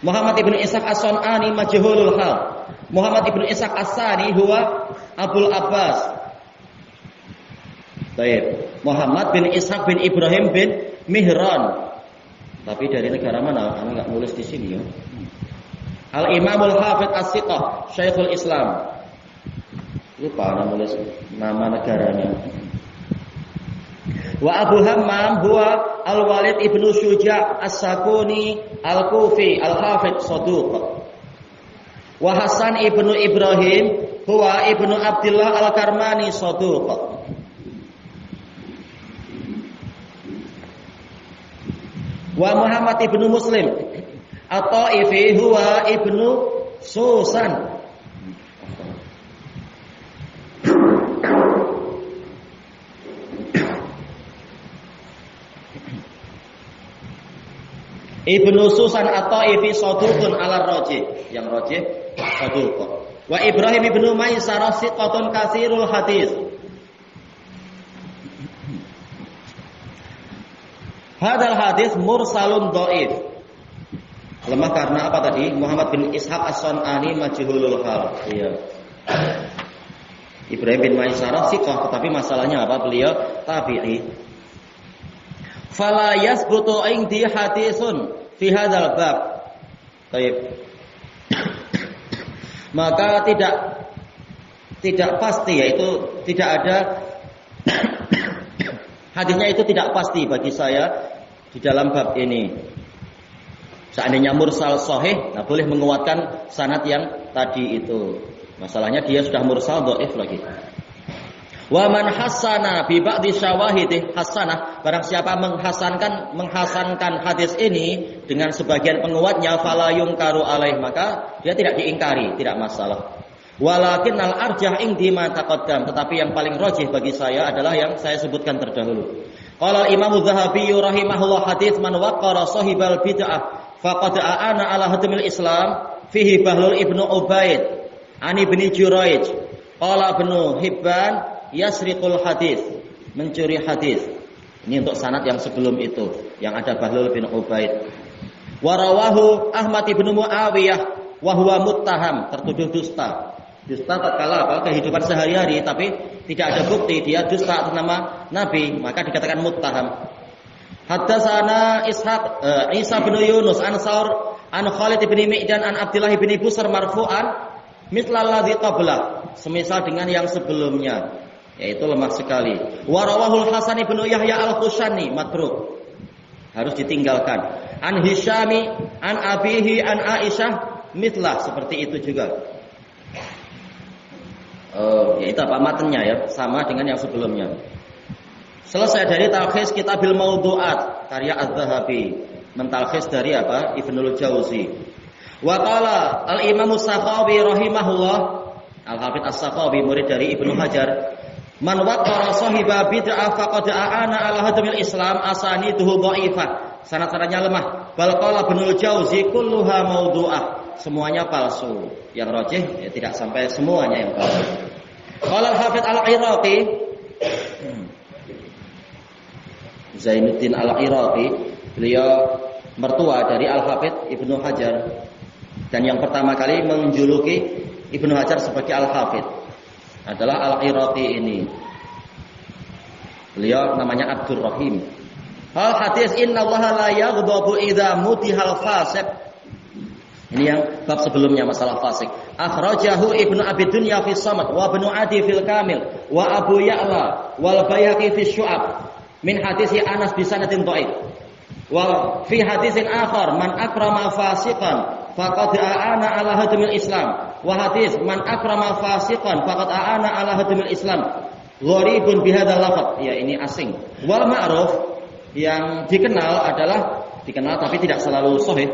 Muhammad ibn Ishaq As-Sun'ani majhulul hal. Muhammad ibn Ishaq As-Sani huwa Abdul Abbas. Baik. Muhammad bin Ishaq bin Ibrahim bin Mihran. Tapi dari negara mana? Anda enggak nulis di sini ya. Al-Imamul Hafidz As-Siqah, Syekhul Islam. Lupa Anda nulis nama negaranya. Wa Abu Hammam huwa Al-Walid ibnu Syuja' As-Sakuni Al-Kufi Al-Hafidz Saduq. Wa Hasan ibnu Ibrahim huwa ibnu Abdullah Al-Karmani Saduq. Wa Muhammad ibnu Muslim At-Taifi huwa ibnu Susan. Ibnu Susan At-Taifi saduqun ala rajih. Yang rajih saduq. Wa Ibrahim ibnu Maisarah siqatun katsirul hadis. Hadal hadis mursalun dhaif. Lemah karena apa tadi? Muhammad bin Ishaq As-Sun'ani majhulul hal. Iya. Ibrahim bin Maisarah siqah, tetapi masalahnya apa? Beliau tabi'i. Fala yasbutu indi hadisun fi hadzal bab. Baik. Maka tidak pasti, yaitu tidak ada hadisnya itu tidak pasti bagi saya di dalam bab ini. Seandainya mursal sahih, nah boleh menguatkan sanad yang tadi itu. Masalahnya dia sudah mursal dhaif lagi. Wa man hasana bi ba'di syawahidih hasanah, barang siapa menghasankan hadis ini dengan sebagian penguatnya fala yungkaru alaih, maka dia tidak diingkari, tidak masalah. Walakinnal arjah indi ma taqaddam, tetapi yang paling rajih bagi saya adalah yang saya sebutkan terdahulu. Qala Imam Az-Zahabi rahimahullah hadits man waqara sahibal bid'ah faqad aana ala hadmil Islam fihi Bahlul ibnu Ubaid an ibni Jurayj qala ibnu Hibban yasriqul hadis, mencuri hadis. Ini untuk sanad yang sebelum itu yang ada Bahlul bin Ubaid. Wa rawahu Ahmad ibnu Muawiyah wa huwa muttaham, tertuduh dusta. Dusta tatkala apa? Kehidupan sehari-hari, tapi tidak ada bukti dia dusta atas nama Nabi, maka dikatakan muttaham. Haddatsana Isa bin Yunus an Saur an Khalid bin Mi'dan an Abdullah bin Busr marfu'an mithlal ladzi qabla, semisal dengan yang sebelumnya, yaitu lemah sekali. Wa rawahul Hasan bin Yahya al-Khushani matruk, harus ditinggalkan. An Hisyami an abihi an Aisyah mithlah, seperti itu juga. Itu apa matanya ya, sama dengan yang sebelumnya. Selesai dari talkhis Kitabil Mawdu'at karya Az-Zahabi, mentalkhis dari apa? Ibnul Jauzi. Wa qala al-Imam As-Sakhawi rahimahullah, Al-Hafidz As-Sakhawi murid dari Ibnu Hajar, man waqara sahiba bid'ah faqad aana ala hadmil Islam asaniduhu dhaifah, sanad-sanadnya lemah. Bal qala Ibnul Jauzi kulluha mawdu'ah, semuanya palsu. Yang rajih ya tidak sampai semuanya yang palsu. Qala Al-Hafidz Al-Iraqi, Zainuddin Al-Iraqi, beliau mertua dari Al-Hafidz Ibnu Hajar, dan yang pertama kali menjuluki Ibnu Hajar sebagai Al-Hafidz adalah Al-Iraqi ini. Beliau namanya Abdur Rahim. Hal hadis innallaha la yaghdabu idza mutihal fasiq. Ini yang bab sebelumnya masalah fasik. Akhrajahu Ibnu Abi Dunya fi Samad wa Ibnu Adi fil Kamil wa Abu Ya'la wal Baihaqi fi Syu'ab min hadisi Anas bi sanadin dhaif. Wa fi hadisin akhar man akrama fasiqan faqad aana ala hadmil Islam Wa hadis man akrama fasiqan faqad aana ala hadmil Islam. Gharibun bihadzal lafaz. Ya ini asing. Wal ma'ruf yang dikenal tapi tidak selalu sahih.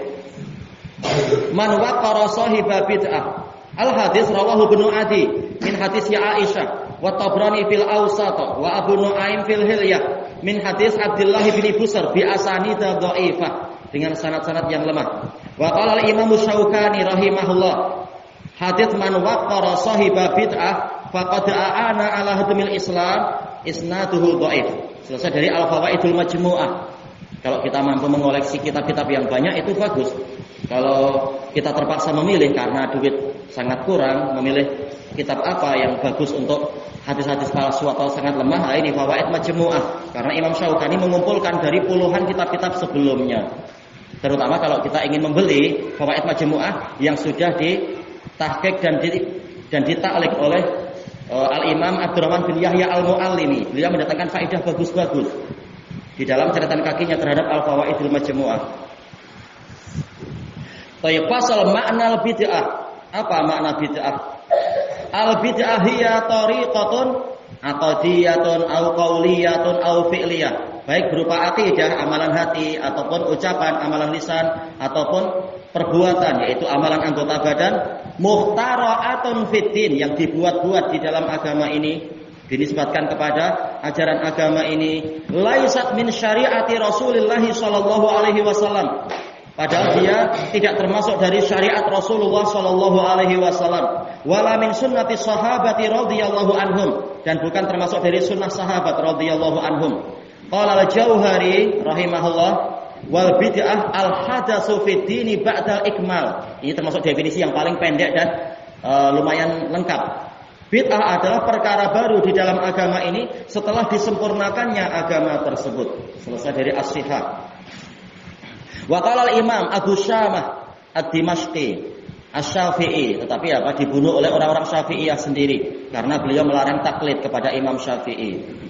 Man waqara sahiba bid'ah. Al hadis rawahu Ibnu Adi min hadis ya Aisyah wa Tabrani fil Awsat wa Abu Nuaim fil Hilyah min hadis Abdullah bin Busr bi asanid dhaifah dengan sanad-sanad yang lemah. Wa qala al-Imam Syaukani rahimahullah hadits man waqara sahiba bid'ah faqad aana ala hadmil Islam isnaduhu dhaif. Selesai dari Al-Fawaidul Majmu'ah. Kalau kita mampu mengoleksi kitab-kitab yang banyak itu bagus. Kalau kita terpaksa memilih karena duit sangat kurang, memilih kitab apa yang bagus untuk hadis-hadis palsu atau sangat lemah, ini Fawaid Majmu'ah. Karena Imam Syaukani mengumpulkan dari puluhan kitab-kitab sebelumnya. Terutama kalau kita ingin membeli Fawaid Majmu'ah yang sudah ditahqiq dan ditaklik oleh Al-Imam Abdurrahman bin Yahya Al-Muallimi. Beliau mendatangkan faedah bagus-bagus di dalam catatan kakinya terhadap Al-Fawaidul Majmu'ah. Tayyib, pasal makna bid'ah. Apa makna bid'ah? Al-bid'ah hiya tariqatun aqdiyatun au qauliyatun au fi'liyah. Baik berupa akidah, amalan hati, ataupun ucapan, amalan lisan, ataupun perbuatan, yaitu amalan anggota badan, muhtara'atun fiddin, yang dibuat-buat di dalam agama ini, dinisbatkan kepada ajaran agama ini, laisat min syariati Rasulullah sallallahu alaihi wasallam. Padahal dia tidak termasuk dari syariat Rasulullah sallallahu alaihi wasallam, wala min sunnati sahabati radhiyallahu anhum, dan bukan termasuk dari sunnah sahabat radhiyallahu anhum. Qala al-Jauhari rahimahullah, wal bid'ah al-hadatsu fid dini ba'dal ikmal. Ini termasuk definisi yang paling pendek dan lumayan lengkap. Bid'ah adalah perkara baru di dalam agama ini setelah disempurnakannya agama tersebut. Selesai dari as-sihah. Wa qala al-Imam Abu Syamah ad-Dimashqi Asy-Syafi'i, tetapi dibunuh oleh orang-orang Syafi'iyah sendiri karena beliau melarang taklid kepada Imam Syafi'i.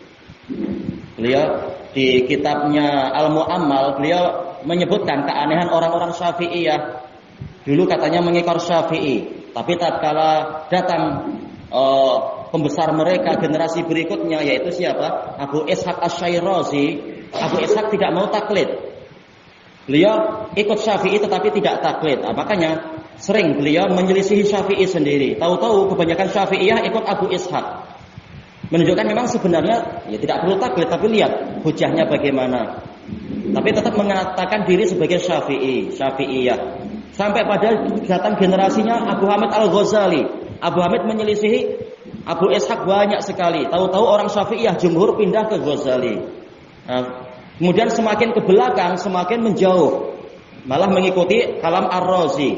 Beliau di kitabnya Al-Mu'ammal beliau menyebutkan keanehan orang-orang Syafi'iyah. Dulu katanya mengikor Syafi'i, tapi tatkala datang pembesar mereka generasi berikutnya yaitu siapa? Abu Ishaq Asy-Syairazi. Abu Ishaq tidak mau taklid. Beliau ikut Syafi'i tetapi tidak taklid. Makanya sering beliau menyelisihi Syafi'i sendiri. Tahu-tahu kebanyakan Syafi'iyah ikut Abu Ishaq. Menunjukkan memang sebenarnya ya tidak perlu taklid, tapi lihat hujahnya bagaimana. Tapi tetap mengatakan diri sebagai Syafi'iyah. Sampai pada datang generasinya Abu Hamid Al-Ghazali. Abu Hamid menyelisihi Abu Ishaq banyak sekali. Tahu-tahu orang Syafi'iyah jumhur pindah ke Ghazali. Kemudian semakin ke belakang semakin menjauh, malah mengikuti kalam Ar-Razi.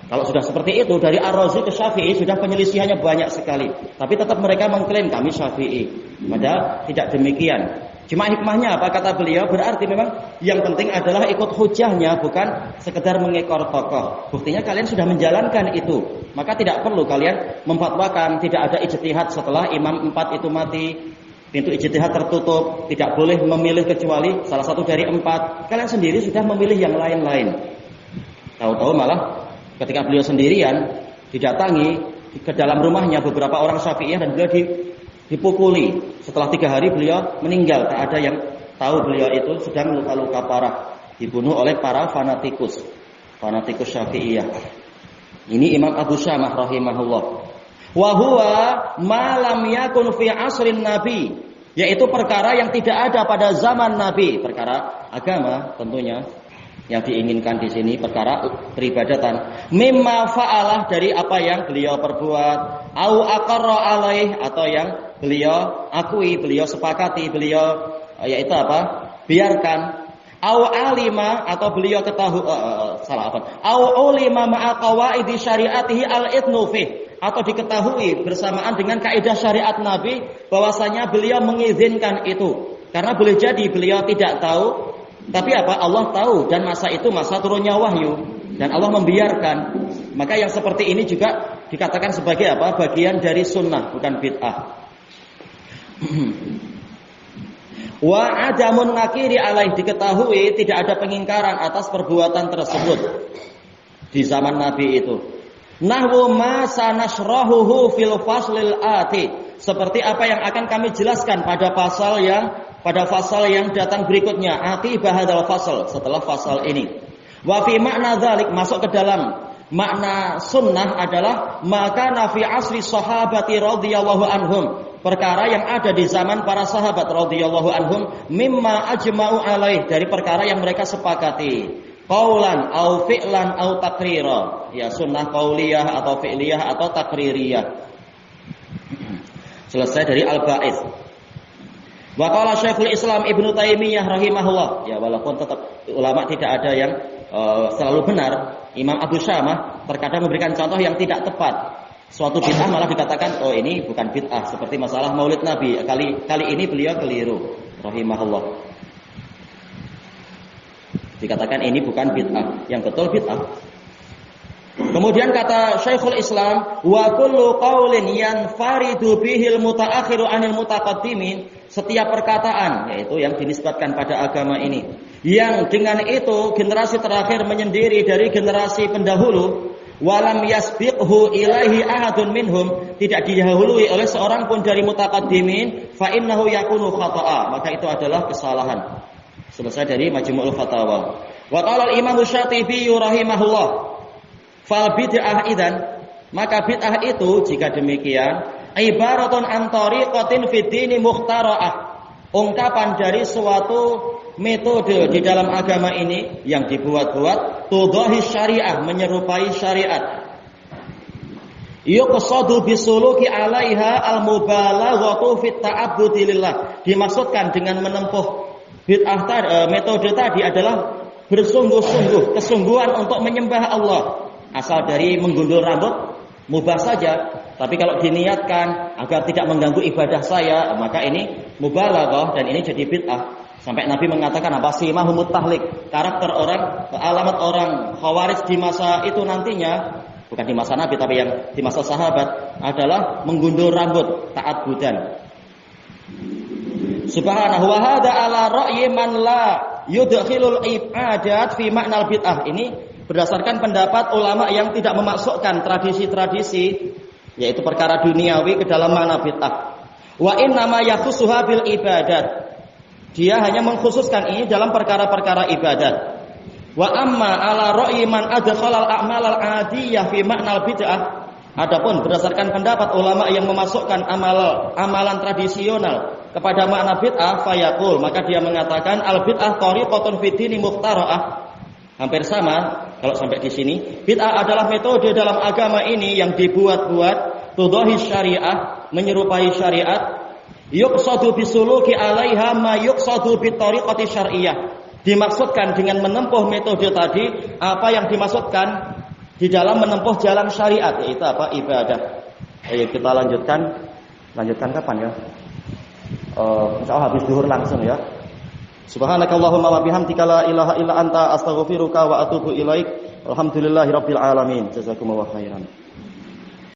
Kalau sudah seperti itu, dari Ar-Razi ke Syafi'i sudah penyelisihannya banyak sekali. Tapi tetap mereka mengklaim kami Syafi'i. Padahal tidak demikian. Cuma hikmahnya apa kata beliau? Berarti memang yang penting adalah ikut hujahnya, bukan sekedar mengekor tokoh. Buktinya kalian sudah menjalankan itu. Maka tidak perlu kalian memfatwakan tidak ada ijtihad setelah imam 4 itu mati. Pintu ijtihad tertutup, tidak boleh memilih kecuali salah satu dari 4. Kalian sendiri sudah memilih yang lain-lain. Tahu-tahu malah ketika beliau sendirian didatangi ke dalam rumahnya beberapa orang Syafi'iyah dan beliau dipukuli. Setelah 3 hari beliau meninggal. Tak ada yang tahu beliau itu sedang luka-luka parah, dibunuh oleh para fanatikus Syafi'iyah. Ini Imam Abu Syamah rahimahullah. Wa huwa ma lam yakun fi asrin Nabi, yaitu perkara yang tidak ada pada zaman Nabi, perkara agama tentunya. Yang diinginkan di sini perkara peribadatan, mimma fa'alah, dari apa yang beliau perbuat, au aqarra alaih, atau yang beliau akui, beliau sepakati, beliau yaitu biarkan, au alima, atau beliau ketahui au ulima ma'a qawaidi syariatihi al-idnu fih, atau diketahui bersamaan dengan kaidah syariat Nabi bahwasanya beliau mengizinkan itu. Karena boleh jadi beliau tidak tahu, tapi Allah tahu, dan masa itu masa turunnya wahyu, dan Allah membiarkan. Maka yang seperti ini juga dikatakan sebagai bagian dari sunnah, bukan bid'ah. Wa adamun nakiri alaih, diketahui tidak ada pengingkaran atas perbuatan tersebut di zaman Nabi itu. Nahwu ma sanashrahuhu fil faslil ati. Seperti apa yang akan kami jelaskan pada fasal yang datang berikutnya. Aqibah hadzal fasal, setelah fasal ini. Wa fi makna dzalik, masuk ke dalam makna sunnah adalah maka nafi asri sahabati radhiyallahu anhum, perkara yang ada di zaman para sahabat radhiyallahu anhum, mimma ajma'u alaih, dari perkara yang mereka sepakati. Qaulan au fi'lan au takrira, ya sunnah qauliyah atau fi'liyah atau takririyah. Selesai dari Al-Ba'its. Wa qala Syekhul Islam Ibnu Taimiyah rahimahullah, ya walaupun tetap ulama tidak ada yang selalu benar. Imam Abu Syamah terkadang memberikan contoh yang tidak tepat. Suatu bid'ah malah dikatakan oh ini bukan bid'ah, seperti masalah Maulid Nabi. Kali ini beliau keliru rahimahullah. Dikatakan ini bukan bid'ah, yang betul bid'ah. Kemudian kata Syekhul Islam, wa kullu qaulin yanfaridu bihil mutaakhiru 'anil mutaqaddimin, setiap perkataan yaitu yang dinisbatkan pada agama ini yang dengan itu generasi terakhir menyendiri dari generasi pendahulu, walam yasbiqhu ilaihi ahadun minhum, tidak didahului oleh seorang pun dari mutaqaddimin, fa innahu yakunu khata'a, maka itu adalah kesalahan. Selesai dari Majmu'ul Fatawa. Wa qala al-Imam Syatibi rahimahullah, fal bid'ah idzan, maka bid'ah itu jika demikian ibaratun an tariqatin fid dini mukhtara'ah, ungkapan dari suatu metode di dalam agama ini yang dibuat-buat, tudahi syariah, menyerupai syariat. Yuqsadu bisuluki 'alaiha al-mubalaghatu fit ta'abbudi lillah, dimaksudkan dengan menempuh bid'ah metode tadi adalah bersungguh-sungguh, kesungguhan untuk menyembah Allah. Asal dari menggundul rambut mubah saja, tapi kalau diniatkan agar tidak mengganggu ibadah saya, maka ini mubalaghah dan ini jadi bid'ah. Sampai Nabi mengatakan apa? Simahumut tahlik, karakter orang, alamat orang Khawarij di masa itu nantinya, bukan di masa Nabi tapi yang di masa sahabat, adalah menggundul rambut, taat budan. Subhanahu wa hadza ala ra'yi man la yudkhilul ibadat fi ma'nal bid'ah. Ini berdasarkan pendapat ulama yang tidak memasukkan tradisi-tradisi yaitu perkara duniawi ke dalam makna bid'ah. Wa inna ma yakhusuha bil ibadat. Dia hanya mengkhususkan ini dalam perkara-perkara ibadat. Wa amma ala ra'yi man adkhala al-a'mal al-'adiyah fi ma'nal bid'ah. Adapun berdasarkan pendapat ulama yang memasukkan amalan tradisional kepada makna bid'ah, fayaqul, maka dia mengatakan al bid'ah tariqatun fid dini mukhtara'ah. Hampir sama kalau sampai di sini. Bid'ah adalah metode dalam agama ini yang dibuat-buat, tudahi syariah, menyerupai syariat. Yuqsadu bisuluki 'alaiha ma yuqsadu bitariqati syar'iyyah. Dimaksudkan dengan menempuh metode tadi apa yang dimaksudkan di dalam menempuh jalan syariat, yaitu apa? Ibadah. Ayo kita lanjutkan kapan ya? Insyaallah habis zuhur langsung ya. Subhanakallahumma wa bihamdika la ilaha illa anta astaghfiruka wa atubu ilaik. Alhamdulillahirabbil alamin. Jazakumullahu khairan.